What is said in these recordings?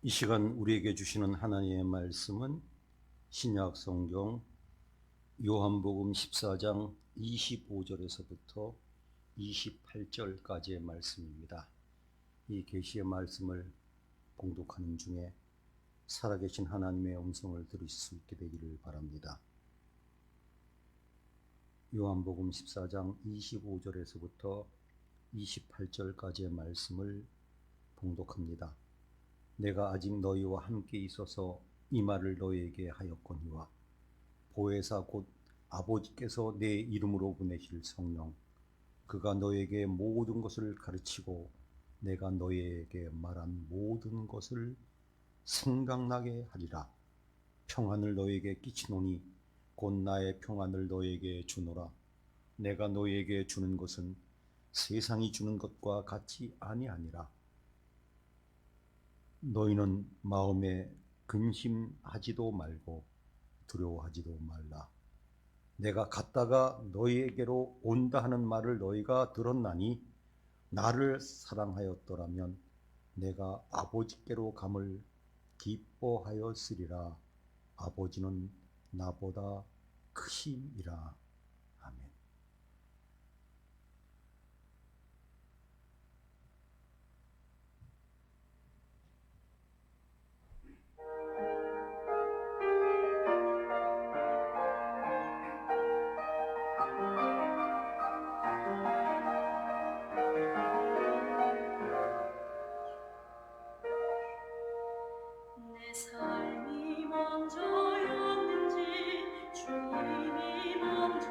이 시간 우리에게 주시는 하나님의 말씀은 신약 성경 요한복음 14장 25절에서부터 28절까지의 말씀입니다. 이 계시의 말씀을 봉독하는 중에 살아계신 하나님의 음성을 들으실 수 있게 되기를 바랍니다. 요한복음 14장 25절에서부터 28절까지의 말씀을 봉독합니다. 내가 아직 너희와 함께 있어서 이 말을 너희에게 하였거니와 보혜사 곧 아버지께서 내 이름으로 보내실 성령 그가 너희에게 모든 것을 가르치고 내가 너희에게 말한 모든 것을 생각나게 하리라. 평안을 너희에게 끼치노니 곧 나의 평안을 너희에게 주노라. 내가 너희에게 주는 것은 세상이 주는 것과 같이 아니하니라. 너희는 마음에 근심하지도 말고 두려워하지도 말라. 내가 갔다가 너희에게로 온다 하는 말을 너희가 들었나니 나를 사랑하였더라면 내가 아버지께로 감을 기뻐하였으리라. 아버지는 나보다 크심이라. 아멘. 내 삶이 먼저였는지 주님이 먼저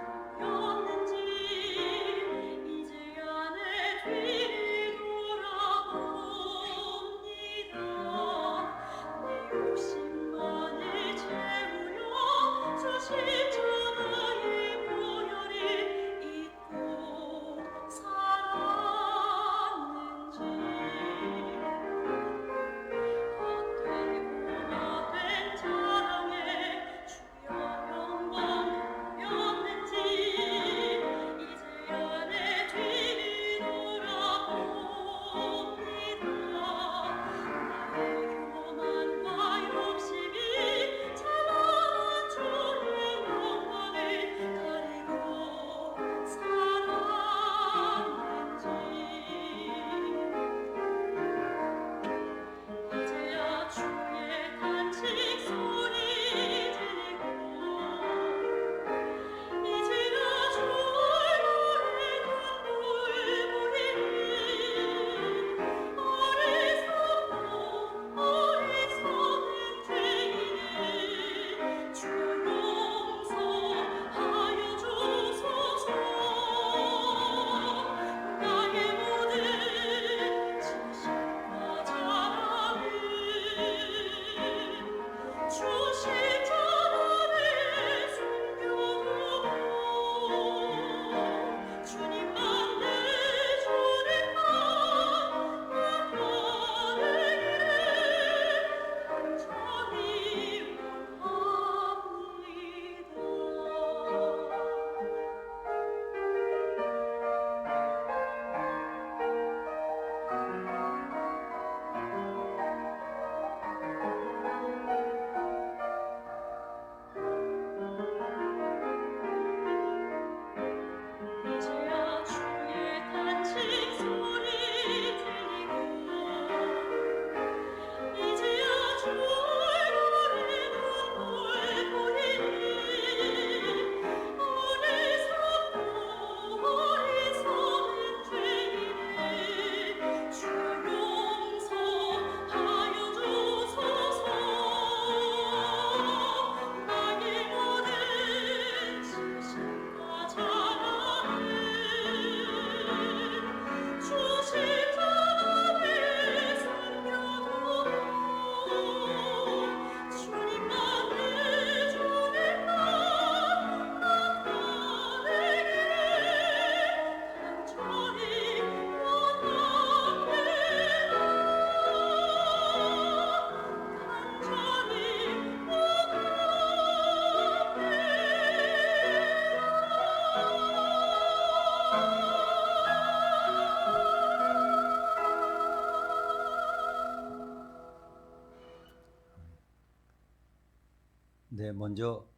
네, 먼저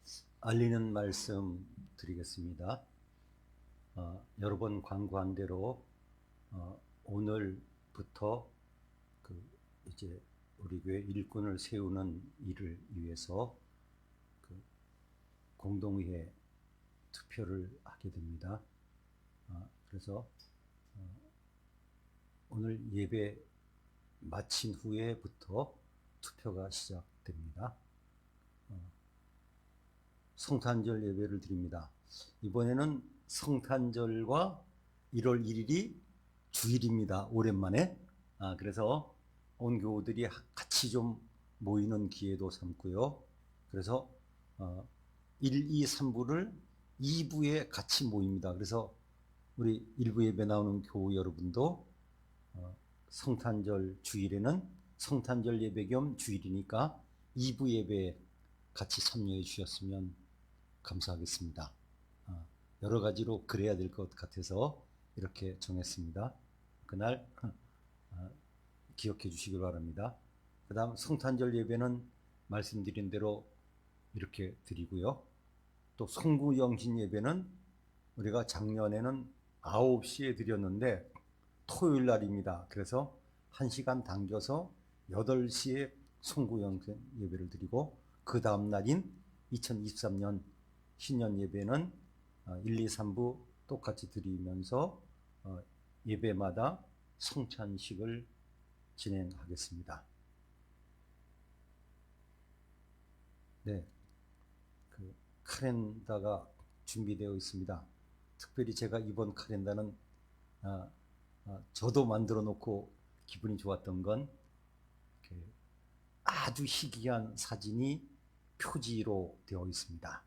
알리는 말씀 드리겠습니다. 여러 번 광고한 대로 오늘부터 이제 우리 교회 일꾼을 세우는 일을 위해서 공동의회 투표를 하게 됩니다. 그래서 오늘 예배 마친 후에부터 투표가 시작됩니다. 성탄절 예배를 드립니다. 이번에는 성탄절과 1월 1일이 주일입니다. 오랜만에. 그래서 온 교우들이 같이 좀 모이는 기회도 삼고요. 그래서 1, 2, 3부를 2부에 같이 모입니다. 그래서 우리 1부 예배 나오는 교우 여러분도 성탄절 주일에는 성탄절 예배 겸 주일이니까 2부 예배에 같이 참여해 주셨으면 감사하겠습니다. 여러 가지로 그래야 될 것 같아서 이렇게 정했습니다. 그날 기억해 주시기 바랍니다. 그 다음 성탄절 예배는 말씀드린 대로 이렇게 드리고요. 또 송구영신 예배는 우리가 작년에는 9시에 드렸는데 토요일 날입니다. 그래서 1시간 당겨서 8시에 송구영신 예배를 드리고 그 다음 날인 2023년 신년 예배는 1, 2, 3부 똑같이 드리면서 예배마다 성찬식을 진행하겠습니다. 네, 카렌다가 준비되어 있습니다. 특별히 제가 이번 카렌다는 저도 만들어 놓고 기분이 좋았던 건 아주 희귀한 사진이 표지로 되어 있습니다.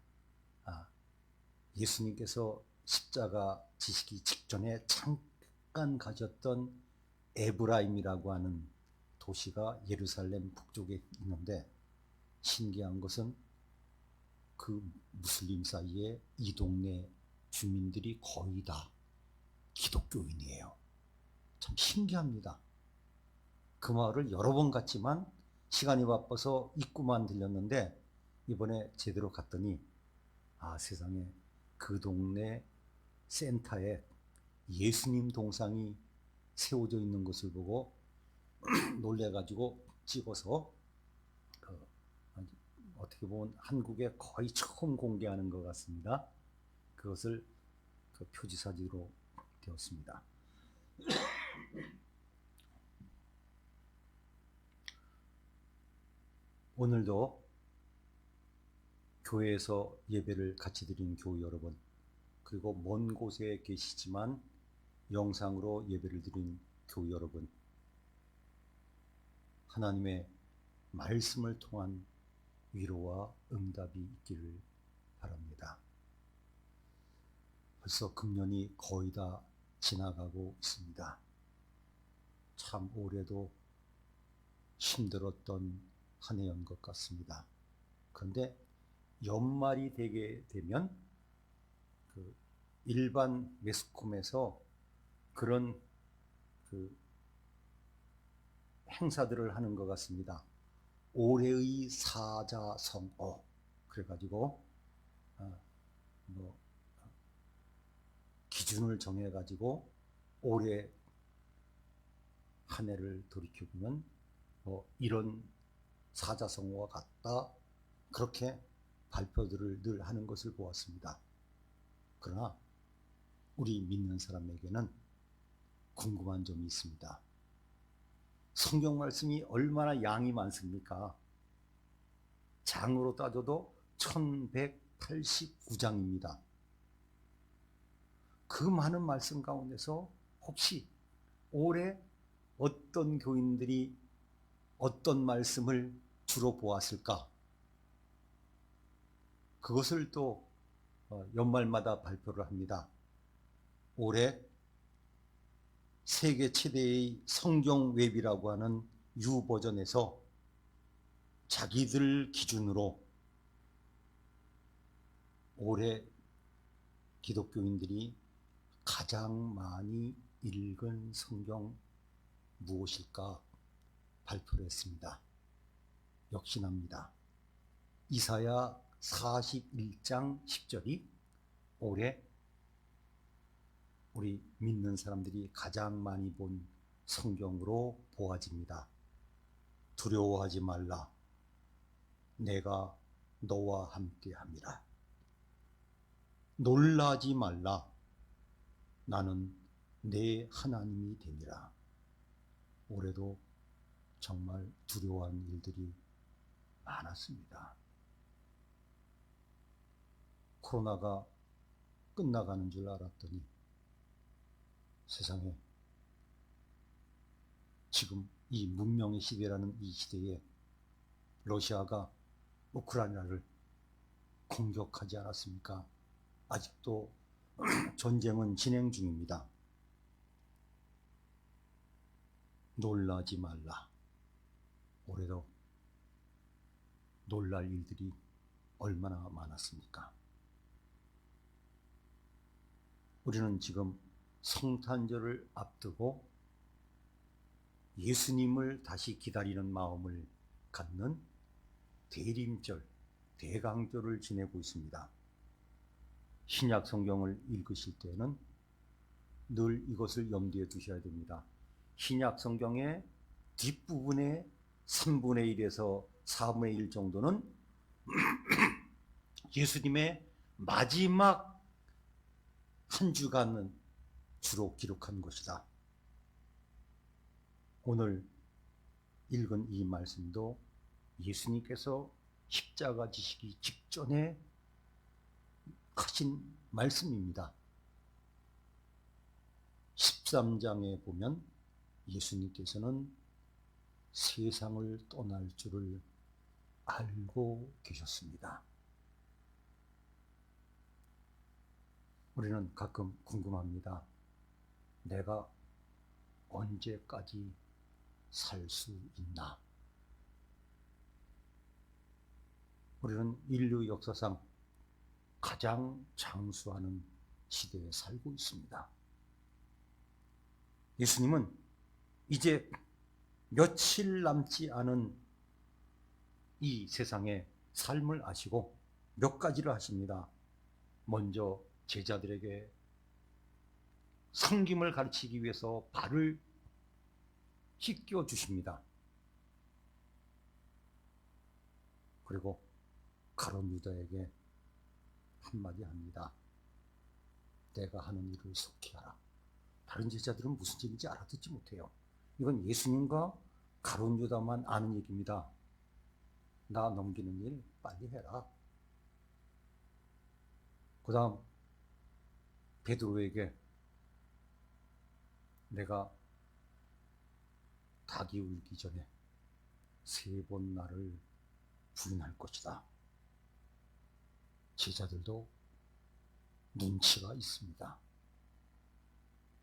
예수님께서 십자가 지시기 직전에 잠깐 가셨던 에브라임이라고 하는 도시가 예루살렘 북쪽에 있는데 신기한 것은 그 무슬림 사이에 이 동네 주민들이 거의 다 기독교인이에요. 참 신기합니다. 그 마을을 여러 번 갔지만 시간이 바빠서 입구만 들렸는데 이번에 제대로 갔더니 세상에 그 동네 센터에 예수님 동상이 세워져 있는 것을 보고 놀래가지고 찍어서 어떻게 보면 한국에 거의 처음 공개하는 것 같습니다. 그것을 표지 사진으로 되었습니다. 오늘도 교회에서 예배를 같이 드리는 교우 여러분, 그리고 먼 곳에 계시지만 영상으로 예배를 드린 교우 여러분, 하나님의 말씀을 통한 위로와 응답이 있기를 바랍니다. 벌써 금년이 거의 다 지나가고 있습니다. 참 올해도 힘들었던 한 해인 것 같습니다. 그런데 연말이 되게 되면 일반 매스컴에서 그런 행사들을 하는 것 같습니다. 올해의 사자성어 그래가지고 기준을 정해가지고 올해 한 해를 돌이켜보면 이런 사자성어가 같다 그렇게 발표들을 늘 하는 것을 보았습니다. 그러나 우리 믿는 사람에게는 궁금한 점이 있습니다. 성경 말씀이 얼마나 양이 많습니까? 장으로 따져도 1189장입니다. 그 많은 말씀 가운데서 혹시 올해 어떤 교인들이 어떤 말씀을 주로 보았을까? 그것을 또 연말마다 발표를 합니다. 올해 세계 최대의 성경 웹이라고 하는 유버전에서 자기들 기준으로 올해 기독교인들이 가장 많이 읽은 성경 무엇일까 발표를 했습니다. 역시납니다. 이사야 41장 10절이 올해 우리 믿는 사람들이 가장 많이 본 성경으로 보아집니다. 두려워하지 말라. 내가 너와 함께함이라. 놀라지 말라. 나는 내 하나님이 되니라. 올해도 정말 두려워한 일들이 많았습니다. 코로나가 끝나가는 줄 알았더니 세상에 지금 이 문명의 시대라는 이 시대에 러시아가 우크라이나를 공격하지 않았습니까? 아직도 전쟁은 진행 중입니다. 놀라지 말라. 올해도 놀랄 일들이 얼마나 많았습니까? 우리는 지금 성탄절을 앞두고 예수님을 다시 기다리는 마음을 갖는 대림절, 대강절을 지내고 있습니다. 신약 성경을 읽으실 때는 늘 이것을 염두에 두셔야 됩니다. 신약 성경의 뒷부분의 3분의 1에서 4분의 1 정도는 예수님의 마지막 한 주간은 주로 기록한 것이다. 오늘 읽은 이 말씀도 예수님께서 십자가 지시기 직전에 하신 말씀입니다. 13장에 보면 예수님께서는 세상을 떠날 줄을 알고 계셨습니다. 우리는 가끔 궁금합니다. 내가 언제까지 살 수 있나? 우리는 인류 역사상 가장 장수하는 시대에 살고 있습니다. 예수님은 이제 며칠 남지 않은 이 세상의 삶을 아시고 몇 가지를 하십니다. 먼저 제자들에게 섬김을 가르치기 위해서 발을 씻겨 주십니다. 그리고 가룟 유다에게 한마디 합니다. 내가 하는 일을 속히 하라. 다른 제자들은 무슨 얘기인지 알아듣지 못해요. 이건 예수님과 가룟 유다만 아는 얘기입니다. 나 넘기는 일 빨리 해라. 그 다음 베드로에게 내가 닭이 울기 전에 3번 나를 부인할 것이다. 제자들도 눈치가 있습니다.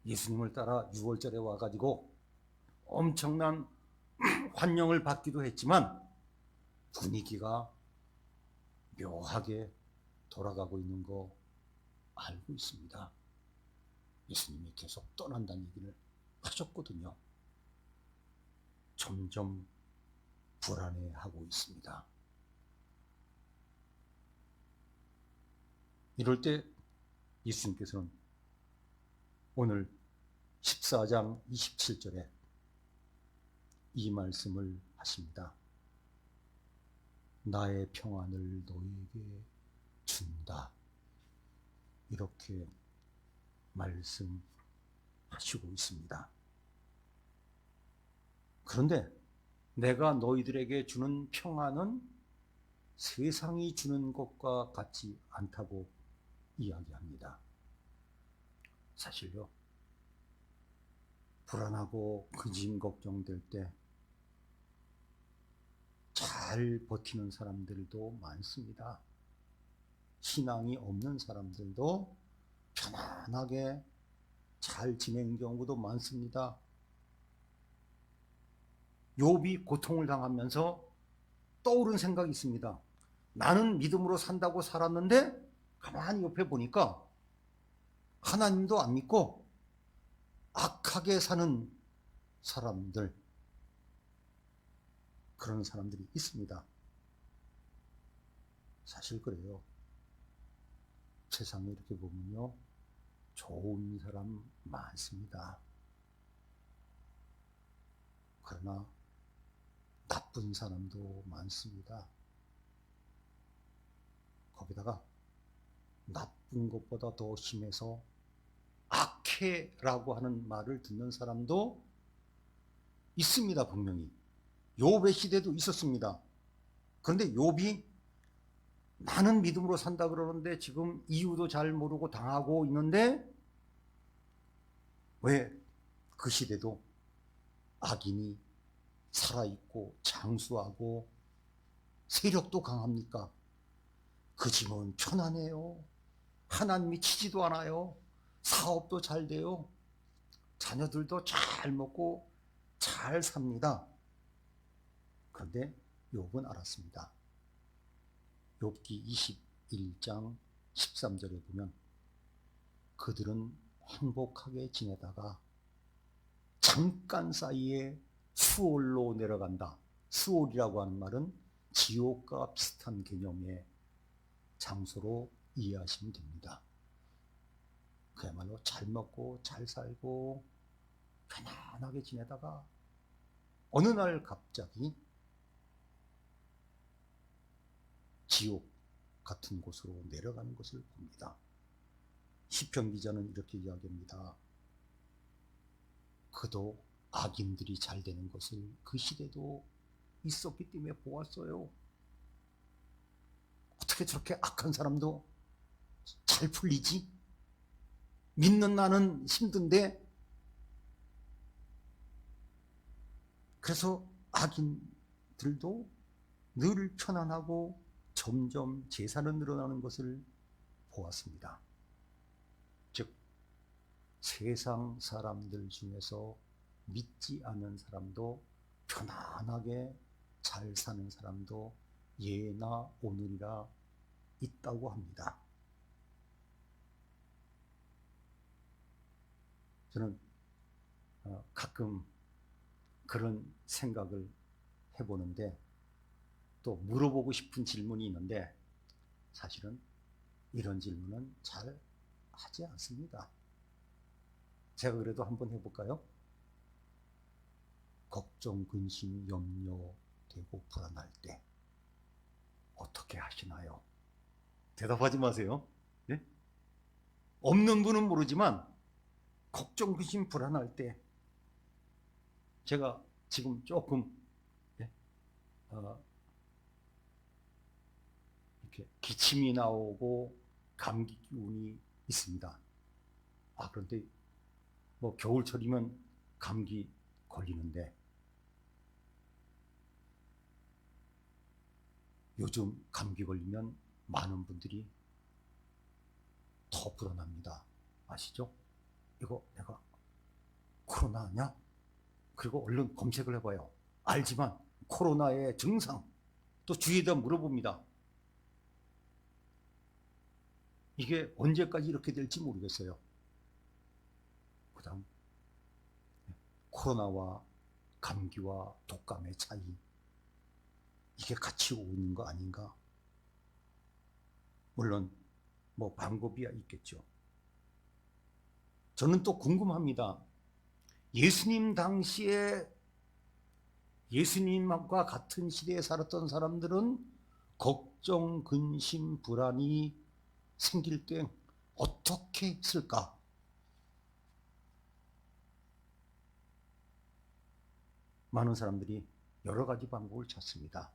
예수님을 따라 6월절에 와가지고 엄청난 환영을 받기도 했지만 분위기가 묘하게 돌아가고 있는 거 알고 있습니다. 예수님이 계속 떠난다는 얘기를 하셨거든요. 점점 불안해하고 있습니다. 이럴 때 예수님께서는 오늘 14장 27절에 이 말씀을 하십니다. 나의 평안을 너희에게 준다. 이렇게 말씀하시고 있습니다. 그런데 내가 너희들에게 주는 평안은 세상이 주는 것과 같지 않다고 이야기합니다. 사실요, 불안하고 근심 걱정될 때 잘 버티는 사람들도 많습니다. 신앙이 없는 사람들도 편안하게 잘 지내는 경우도 많습니다. 욥이 고통을 당하면서 떠오른 생각이 있습니다. 나는 믿음으로 산다고 살았는데 가만히 옆에 보니까 하나님도 안 믿고 악하게 사는 사람들, 그런 사람들이 있습니다. 사실 그래요. 세상에 이렇게 보면요, 좋은 사람 많습니다. 그러나 나쁜 사람도 많습니다. 거기다가 나쁜 것보다 더 심해서 악해라고 하는 말을 듣는 사람도 있습니다. 분명히 욥의 시대도 있었습니다. 그런데 욥이 나는 믿음으로 산다 그러는데 지금 이유도 잘 모르고 당하고 있는데 왜 그 시대도 악인이 살아있고 장수하고 세력도 강합니까? 그 집은 편안해요. 하나님이 치지도 않아요. 사업도 잘 돼요. 자녀들도 잘 먹고 잘 삽니다. 그런데 욥은 알았습니다. 욥기 21장 13절에 보면 그들은 행복하게 지내다가 잠깐 사이에 수올로 내려간다. 수올이라고 하는 말은 지옥과 비슷한 개념의 장소로 이해하시면 됩니다. 그야말로 잘 먹고 잘 살고 편안하게 지내다가 어느 날 갑자기 지옥 같은 곳으로 내려가는 것을 봅니다. 시편 기자는 이렇게 이야기합니다. 그도 악인들이 잘 되는 것을 그 시대도 있었기 때문에 보았어요. 어떻게 저렇게 악한 사람도 잘 풀리지? 믿는 나는 힘든데. 그래서 악인들도 늘 편안하고 점점 재산은 늘어나는 것을 보았습니다. 즉 세상 사람들 중에서 믿지 않는 사람도 편안하게 잘 사는 사람도 예나 오늘이라 있다고 합니다. 저는 가끔 그런 생각을 해보는데 또 물어보고 싶은 질문이 있는데 사실은 이런 질문은 잘 하지 않습니다. 제가 그래도 한번 해볼까요? 걱정, 근심, 염려 되고 불안할 때 어떻게 하시나요? 대답하지 마세요. 네? 없는 분은 모르지만 걱정, 근심, 불안할 때 제가 지금 조금 이렇게 기침이 나오고 감기 기운이 있습니다. 그런데 뭐 겨울철이면 감기 걸리는데 요즘 감기 걸리면 많은 분들이 더 불안합니다. 아시죠? 이거 내가 코로나냐? 그리고 얼른 검색을 해봐요. 알지만 코로나의 증상 또 주위에다 물어봅니다. 이게 언제까지 이렇게 될지 모르겠어요. 그 다음 코로나와 감기와 독감의 차이, 이게 같이 오는 거 아닌가? 물론 뭐 방법이야 있겠죠. 저는 또 궁금합니다. 예수님 당시에 예수님과 같은 시대에 살았던 사람들은 걱정, 근심, 불안이 생길 때 어떻게 했을까? 많은 사람들이 여러 가지 방법을 찾습니다.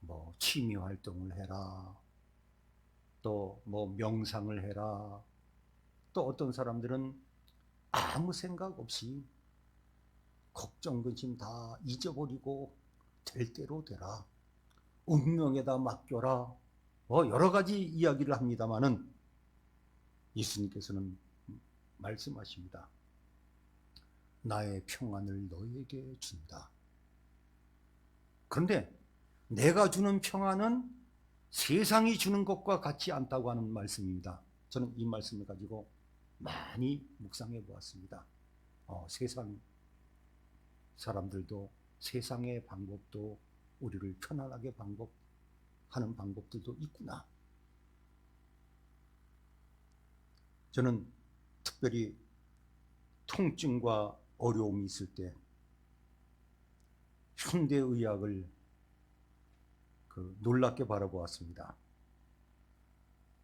뭐 취미 활동을 해라, 또 뭐 명상을 해라, 또 어떤 사람들은 아무 생각 없이 걱정, 근심 다 잊어버리고 될 대로 되라, 운명에다 맡겨라, 뭐 여러 가지 이야기를 합니다마는 예수님께서는 말씀하십니다. 나의 평안을 너에게 준다. 그런데 내가 주는 평안은 세상이 주는 것과 같지 않다고 하는 말씀입니다. 저는 이 말씀을 가지고 많이 묵상해 보았습니다. 세상 사람들도 세상의 방법도 우리를 편안하게 하는 방법들도 있구나. 저는 특별히 통증과 어려움이 있을 때 현대의학을 놀랍게 바라보았습니다.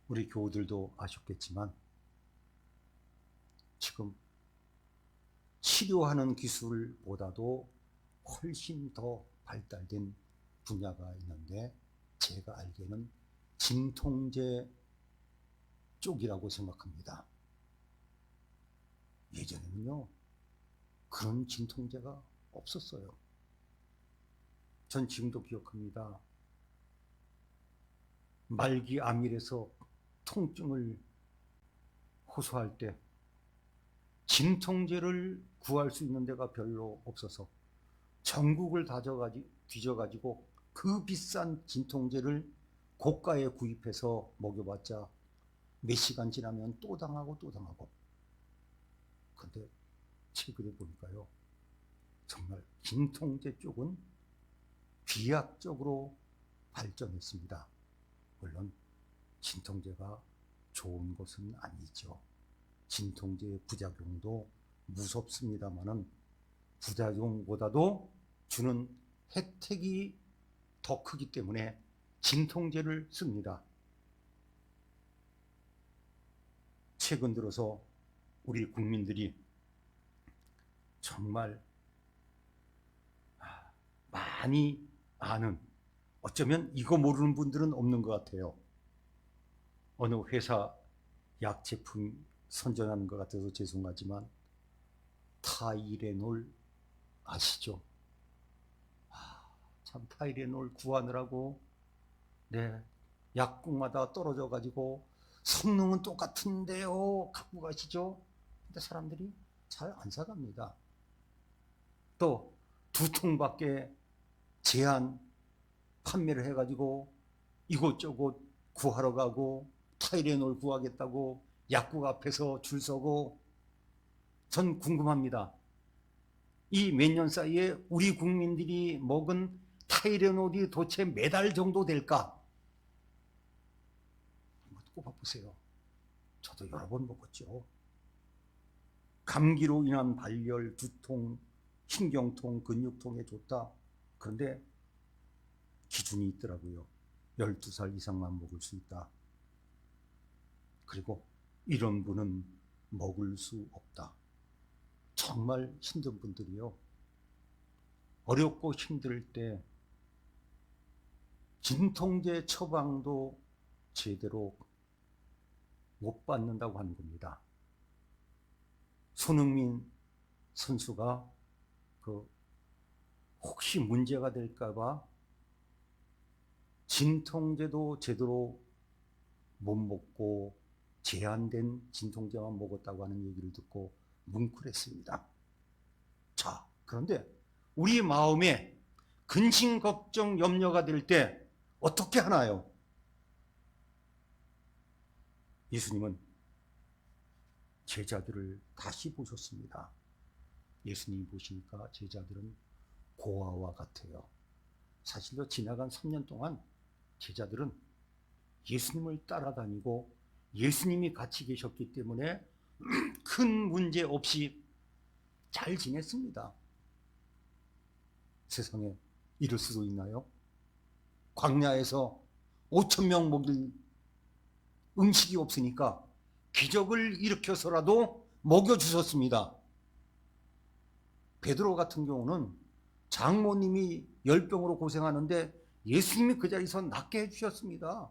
우리 교우들도 아셨겠지만 지금 치료하는 기술보다도 훨씬 더 발달된 분야가 있는데 제가 알기에는 진통제 쪽이라고 생각합니다. 예전에는요, 그런 진통제가 없었어요. 전 지금도 기억합니다. 말기 암일에서 통증을 호소할 때 진통제를 구할 수 있는 데가 별로 없어서 전국을 뒤져가지고 그 비싼 진통제를 고가에 구입해서 먹여봤자 몇 시간 지나면 또 당하고 또 당하고. 그런데 최근에 보니까요, 정말 진통제 쪽은 비약적으로 발전했습니다. 물론 진통제가 좋은 것은 아니죠. 진통제의 부작용도 무섭습니다만은 부작용보다도 주는 혜택이 더 크기 때문에 진통제를 씁니다. 최근 들어서 우리 국민들이 정말 많이 아는, 어쩌면 이거 모르는 분들은 없는 것 같아요. 어느 회사 약 제품 선전하는 것 같아서 죄송하지만 타이레놀 아시죠? 참 타이레놀 구하느라고 약국마다 떨어져 가지고 성능은 똑같은데요 갖고 가시죠. 근데 사람들이 잘 안 사갑니다. 또 2통밖에 제한 판매를 해가지고 이곳저곳 구하러 가고 타이레놀 구하겠다고 약국 앞에서 줄 서고. 전 궁금합니다. 이 몇 년 사이에 우리 국민들이 먹은 타이레놀이 도대체 몇 알 정도 될까? 한번 꼽아보세요. 저도 여러 번 먹었죠. 감기로 인한 발열, 두통, 신경통, 근육통에 좋다. 그런데 기준이 있더라고요. 12살 이상만 먹을 수 있다. 그리고 이런 분은 먹을 수 없다. 정말 힘든 분들이요, 어렵고 힘들 때 진통제 처방도 제대로 못 받는다고 하는 겁니다. 손흥민 선수가 혹시 문제가 될까봐 진통제도 제대로 못 먹고 제한된 진통제만 먹었다고 하는 얘기를 듣고 뭉클했습니다. 자, 그런데 우리 마음에 근심, 걱정, 염려가 될 때 어떻게 하나요? 예수님은 제자들을 다시 보셨습니다. 예수님이 보시니까 제자들은 고아와 같아요. 사실로 지나간 3년 동안 제자들은 예수님을 따라다니고 예수님이 같이 계셨기 때문에 큰 문제 없이 잘 지냈습니다. 세상에 이럴 수도 있나요? 광야에서 5,000명 먹일 음식이 없으니까 기적을 일으켜서라도 먹여주셨습니다. 베드로 같은 경우는 장모님이 열병으로 고생하는데 예수님이 그 자리에서 낫게 해주셨습니다.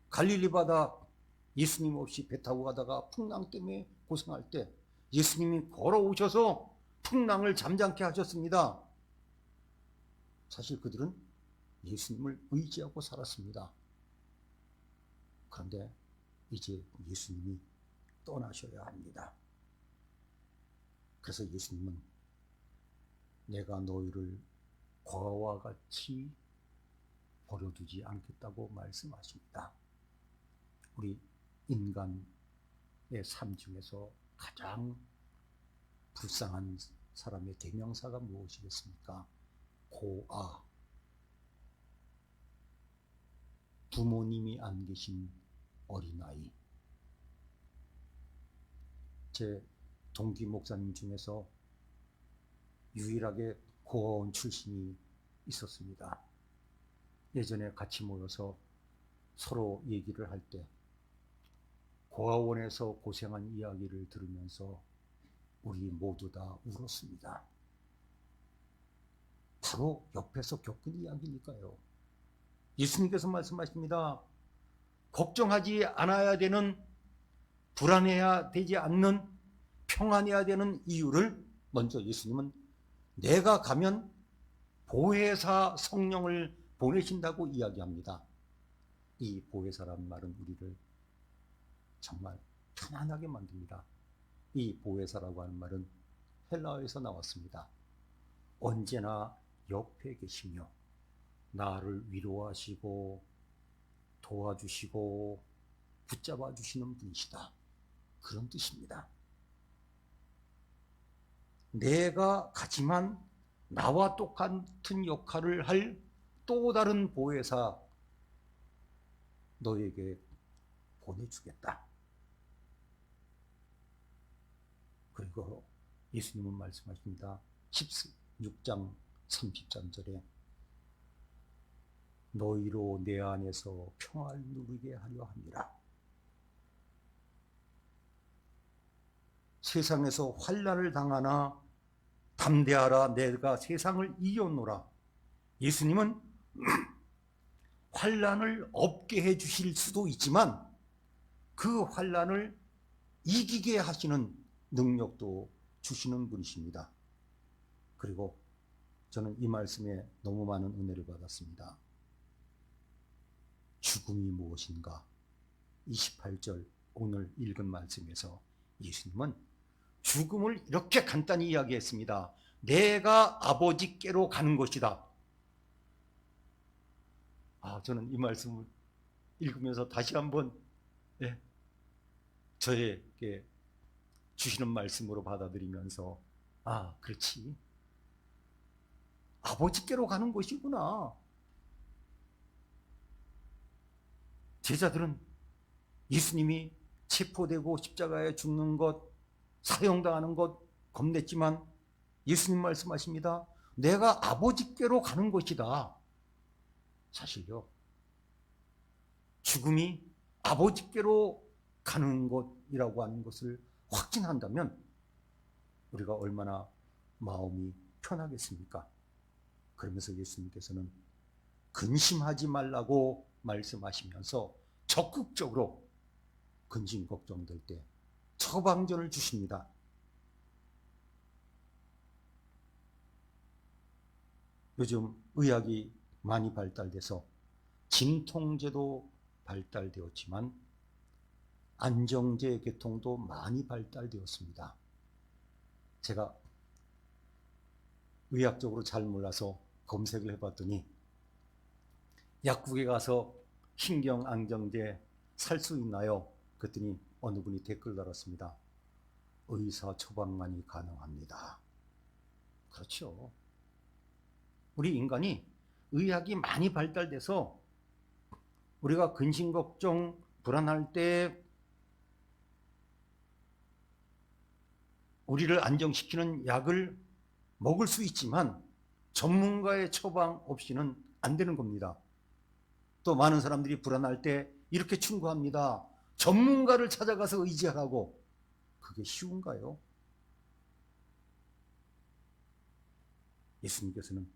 갈릴리 바다 예수님 없이 배 타고 가다가 풍랑 때문에 고생할 때 예수님이 걸어오셔서 풍랑을 잠잠케 하셨습니다. 사실 그들은 예수님을 의지하고 살았습니다. 그런데 이제 예수님이 떠나셔야 합니다. 그래서 예수님은 내가 너희를 고아와 같이 버려두지 않겠다고 말씀하십니다. 우리 인간의 삶 중에서 가장 불쌍한 사람의 대명사가 무엇이겠습니까? 고아. 부모님이 안 계신 어린아이. 제 동기 목사님 중에서 유일하게 고아원 출신이 있었습니다. 예전에 같이 모여서 서로 얘기를 할 때 고아원에서 고생한 이야기를 들으면서 우리 모두 다 울었습니다. 바로 옆에서 겪은 이야기니까요. 예수님께서 말씀하십니다. 걱정하지 않아야 되는, 불안해야 되지 않는, 평안해야 되는 이유를 먼저 예수님은 내가 가면 보혜사 성령을 보내신다고 이야기합니다. 이 보혜사란 말은 우리를 정말 편안하게 만듭니다. 이 보혜사라고 하는 말은 헬라어에서 나왔습니다. 언제나 옆에 계시며 나를 위로하시고 도와주시고 붙잡아 주시는 분이시다. 그런 뜻입니다. 내가 가지만 나와 똑같은 역할을 할 또 다른 보혜사 너에게 보내주겠다. 그리고 예수님은 말씀하십니다. 16장 33절에 너희로 내 안에서 평화를 누리게 하려 함이라. 세상에서 환난을 당하나 담대하라, 내가 세상을 이겼노라. 예수님은 환난을 없게 해 주실 수도 있지만 그 환난을 이기게 하시는 능력도 주시는 분이십니다. 그리고 저는 이 말씀에 너무 많은 은혜를 받았습니다. 죽음이 무엇인가? 28절 오늘 읽은 말씀에서 예수님은 죽음을 이렇게 간단히 이야기했습니다. 내가 아버지께로 가는 것이다. 저는 이 말씀을 읽으면서 다시 한번 저에게 주시는 말씀으로 받아들이면서 그렇지. 아버지께로 가는 것이구나. 제자들은 예수님이 체포되고 십자가에 죽는 것, 사형당하는 것 겁냈지만 예수님 말씀하십니다. 내가 아버지께로 가는 것이다. 사실요, 죽음이 아버지께로 가는 것이라고 하는 것을 확신한다면 우리가 얼마나 마음이 편하겠습니까? 그러면서 예수님께서는 근심하지 말라고 말씀하시면서 적극적으로 근심 걱정될 때 처방전을 주십니다. 요즘 의학이 많이 발달돼서 진통제도 발달되었지만 안정제 계통도 많이 발달되었습니다. 제가 의학적으로 잘 몰라서 검색을 해봤더니 약국에 가서 신경안정제 살 수 있나요? 그랬더니 어느 분이 댓글 달았습니다. 의사 처방만이 가능합니다. 그렇죠. 우리 인간이 의학이 많이 발달돼서 우리가 근심 걱정 불안할 때 우리를 안정시키는 약을 먹을 수 있지만 전문가의 처방 없이는 안 되는 겁니다. 또 많은 사람들이 불안할 때 이렇게 충고합니다. 전문가를 찾아가서 의지하라고. 그게 쉬운가요? 예수님께서는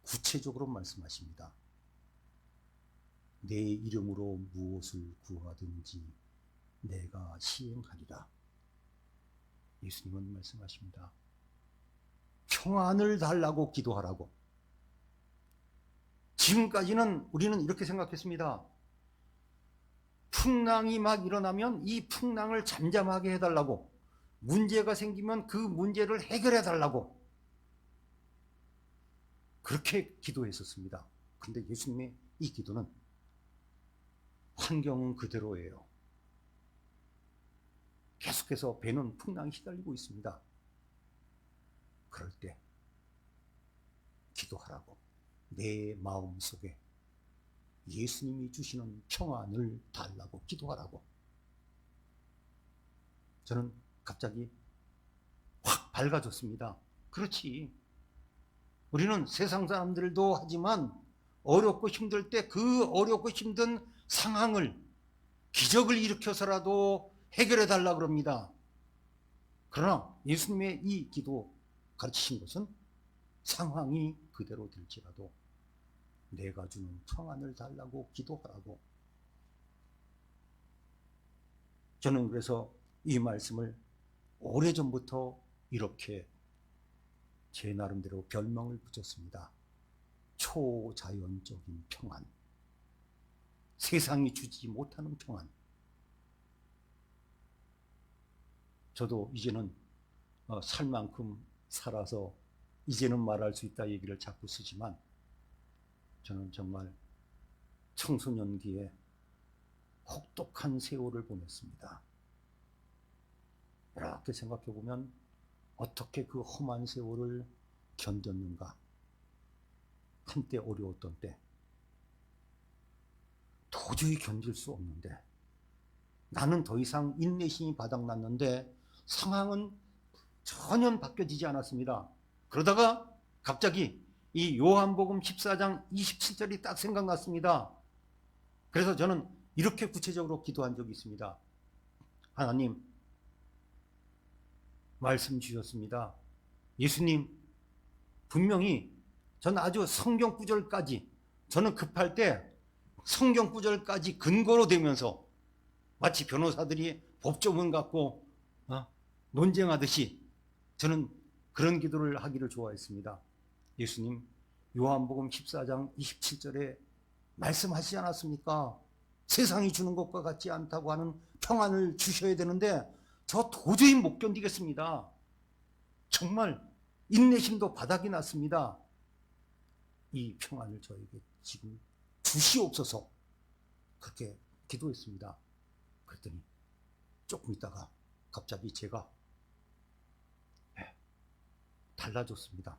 구체적으로 말씀하십니다. 내 이름으로 무엇을 구하든지 내가 시행하리라. 예수님은 말씀하십니다. 평안을 달라고 기도하라고. 지금까지는 우리는 이렇게 생각했습니다. 풍랑이 막 일어나면 이 풍랑을 잠잠하게 해달라고, 문제가 생기면 그 문제를 해결해 달라고 그렇게 기도했었습니다. 그런데 예수님의 이 기도는 환경은 그대로예요. 계속해서 배는 풍랑이 휘달리고 있습니다. 그럴 때 기도하라고. 내 마음 속에 예수님이 주시는 평안을 달라고 기도하라고. 저는 갑자기 확 밝아졌습니다. 그렇지. 우리는 세상 사람들도 하지만 어렵고 힘들 때 그 어렵고 힘든 상황을 기적을 일으켜서라도 해결해 달라고 그럽니다. 그러나 예수님의 이 기도 가르치신 것은 상황이 그대로 될지라도 내가 주는 평안을 달라고 기도하라고. 저는 그래서 이 말씀을 오래전부터 이렇게 제 나름대로 별명을 붙였습니다. 초자연적인 평안. 세상이 주지 못하는 평안. 저도 이제는 살 만큼 살아서 이제는 말할 수 있다 얘기를 자꾸 쓰지만 저는 정말 청소년기에 혹독한 세월을 보냈습니다. 이렇게 생각해 보면 어떻게 그 험한 세월을 견뎠는가. 한때 어려웠던 때 도저히 견딜 수 없는데 나는 더 이상 인내심이 바닥났는데 상황은 전혀 바뀌어지지 않았습니다. 그러다가 갑자기 이 요한복음 14장 27절이 딱 생각났습니다. 그래서 저는 이렇게 구체적으로 기도한 적이 있습니다. 하나님, 말씀 주셨습니다. 예수님, 분명히 저는 아주 성경 구절까지, 저는 급할 때 성경 구절까지 근거로 대면서 마치 변호사들이 법조문 갖고 논쟁하듯이 저는 그런 기도를 하기를 좋아했습니다. 예수님, 요한복음 14장 27절에 말씀하시지 않았습니까? 세상이 주는 것과 같지 않다고 하는 평안을 주셔야 되는데 저 도저히 못 견디겠습니다. 정말 인내심도 바닥이 났습니다. 이 평안을 저에게 지금 주시옵소서. 그렇게 기도했습니다. 그랬더니 조금 있다가 갑자기 제가 달라졌습니다.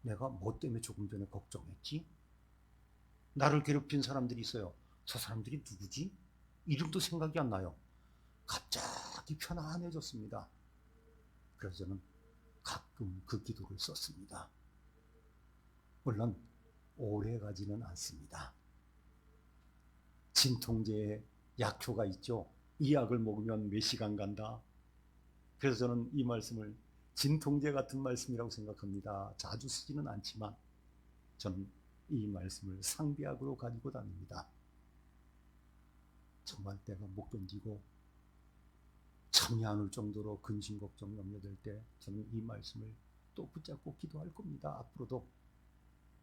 내가 뭐 때문에 조금 전에 걱정했지? 나를 괴롭힌 사람들이 있어요. 저 사람들이 누구지? 이름도 생각이 안 나요. 갑자기 편안해졌습니다. 그래서 저는 가끔 그 기도를 썼습니다. 물론 오래 가지는 않습니다. 진통제에 약효가 있죠. 이 약을 먹으면 몇 시간 간다. 그래서 저는 이 말씀을 진통제 같은 말씀이라고 생각합니다. 자주 쓰지는 않지만 저는 이 말씀을 상비약으로 가지고 다닙니다. 정말 내가 못 견디고 잠이 안 올 정도로 근심 걱정 염려될 때 저는 이 말씀을 또 붙잡고 기도할 겁니다. 앞으로도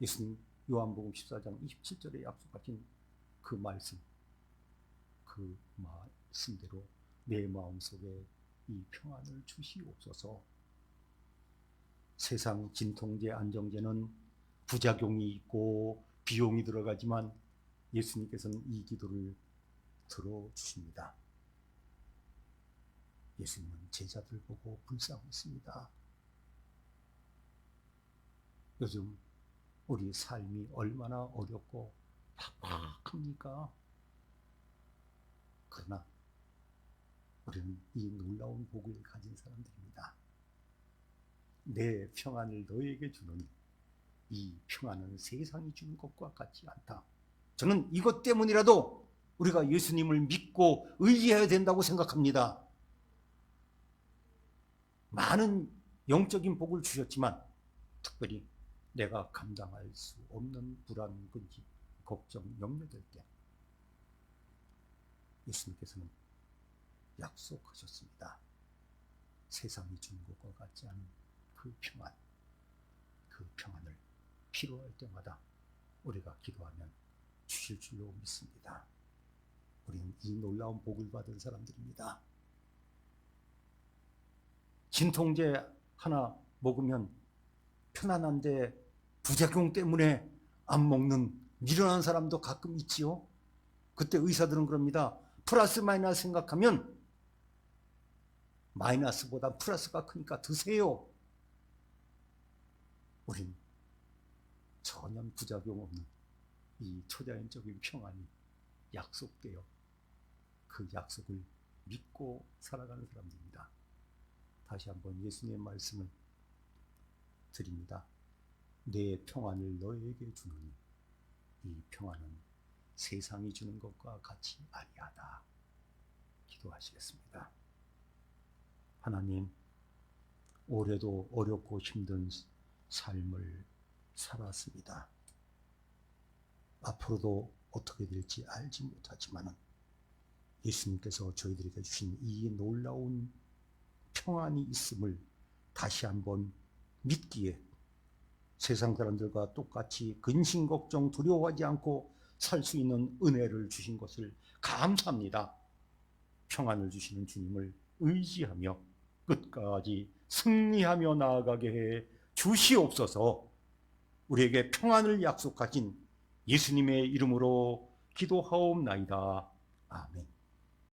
예수님 요한복음 14장 27절에 약속하신 그 말씀, 그 말씀대로 내 마음속에 이 평안을 주시옵소서. 세상 진통제, 안정제는 부작용이 있고 비용이 들어가지만 예수님께서는 이 기도를 들어주십니다. 예수님은 제자들 보고 불쌍했습니다. 요즘 우리 삶이 얼마나 어렵고 팍팍합니까? 그러나 우리는 이 놀라운 복을 가진 사람들입니다. 내 평안을 너에게 주노니 이 평안은 세상이 주는 것과 같지 않다. 저는 이것 때문이라도 우리가 예수님을 믿고 의지해야 된다고 생각합니다. 많은 영적인 복을 주셨지만 특별히 내가 감당할 수 없는 불안, 근심, 걱정, 염려될 때 예수님께서는 약속하셨습니다. 세상이 주는 것과 같지 않은 그 평안, 그 평안을 필요할 때마다 우리가 기도하면 주실 줄로 믿습니다. 우리는 이 놀라운 복을 받은 사람들입니다. 진통제 하나 먹으면 편안한데 부작용 때문에 안 먹는 미련한 사람도 가끔 있지요. 그때 의사들은 그럽니다. 플러스 마이너스 생각하면 마이너스보다 플러스가 크니까 드세요. 우린 전혀 부작용 없는 이 초자연적인 평안이 약속되어 그 약속을 믿고 살아가는 사람들입니다. 다시 한번 예수님의 말씀을 드립니다. 내 평안을 너에게 주노니 이 평안은 세상이 주는 것과 같이 아니하다. 기도하시겠습니다. 하나님, 올해도 어렵고 힘든 삶을 살았습니다. 앞으로도 어떻게 될지 알지 못하지만 예수님께서 저희들에게 주신 이 놀라운 평안이 있음을 다시 한번 믿기에 세상 사람들과 똑같이 근심 걱정 두려워하지 않고 살 수 있는 은혜를 주신 것을 감사합니다. 평안을 주시는 주님을 의지하며 끝까지 승리하며 나아가게 해 주시옵소서. 우리에게 평안을 약속하신 예수님의 이름으로 기도하옵나이다. 아멘.